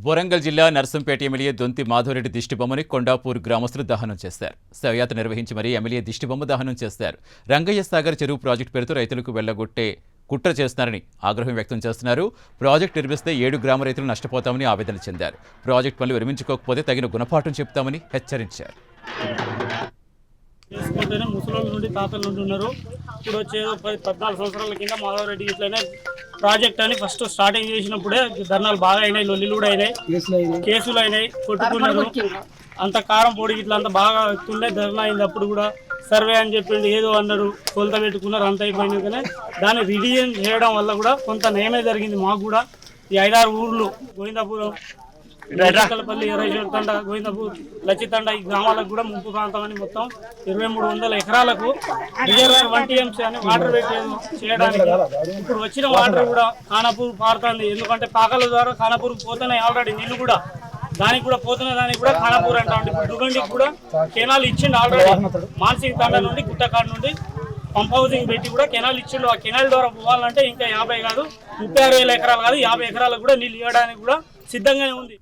వరంగల్ జిల్లా నర్సంపేట ఎమ్మెల్యే దొంతి మాధవరెడ్డి దిష్టిబొమ్మని కొండాపూర్ గ్రామస్తులు దహనం చేశారు. శవయాత్ర నిర్వహించి మరీ ఎమ్మెల్యే దిష్టిబొమ్మ దహనం చేశారు. రంగయ్య సాగర్ చెరువు ప్రాజెక్టు పేరుతో రైతులకు వెళ్లగొట్టే కుట్ర చేస్తున్నారని ఆగ్రహం వ్యక్తం చేస్తున్నారు. ప్రాజెక్టు నిర్మిస్తే 7 గ్రామ రైతులు నష్టపోతామని ఆవేదన చెందారు. ప్రాజెక్టు పనులు విరమించుకోకపోతే తగిన గుణపాఠం చెప్తామని హెచ్చరించారు. చేసుకుంటేనే ముసలోళ్ళ నుండి తాతల నుండి ఉన్నారు. ఇప్పుడు వచ్చేదో 14 సంవత్సరాల కింద మాధవరెడ్డి ఇట్లనే ప్రాజెక్ట్ అని ఫస్ట్ స్టార్టింగ్ చేసినప్పుడే ధర్నాలు బాగా అయినాయి, లొల్లిలు కూడా అయినాయి, కేసులు అయినాయి, కొట్టుకున్నారు. అంత కారం పొడి ఇట్లా అంత బాగా ఎత్తుండే ధర్నా అయింది. అప్పుడు కూడా సర్వే అని చెప్పిండు, ఏదో అన్నారు, కొలత పెట్టుకున్నారు. అంత అయిపోయినాకనే దాన్ని రిడిజన్ చేయడం వల్ల కూడా కొంత నయమే జరిగింది. మాకు కూడా ఈ 5-6 ఊర్లు గోవిందాపురం, పల్లి, ఎర్రజోతండ, గోవిందపూర్, లచ్చితండ ఈ గ్రామాలకు కూడా ముంపు ప్రాంతం అని మొత్తం 2300 ఎకరాలకు రిజర్వాయర్ 1 TMC అని వాటర్ చేయడానికి ఇప్పుడు వచ్చిన వాటర్ కూడా ఖానాపూర్ పారుతుంది. ఎందుకంటే పాకల ద్వారా ఖానాపూర్ పోతున్నాయి ఆల్రెడీ నీళ్లు కూడా, దానికి కూడా పోతున్న దానికి కూడా ఖానాపూర్ అంటా ఉంది. ఇప్పుడు దుగండికి కూడా కెనాల్ ఇచ్చిండు ఆల్రెడీ. మాన్సింగ్ తండ నుండి గుట్టకాడు నుండి పంప్ హౌసింగ్ పెట్టి కూడా కెనాల్ ఇచ్చిండు. ఆ కెనాల్ ద్వారా పోవాలంటే ఇంకా 50 కాదు 36,000 ఎకరాలు కాదు 50 ఎకరాలకు కూడా నీళ్ళు ఇవ్వడానికి కూడా సిద్ధంగానే ఉంది.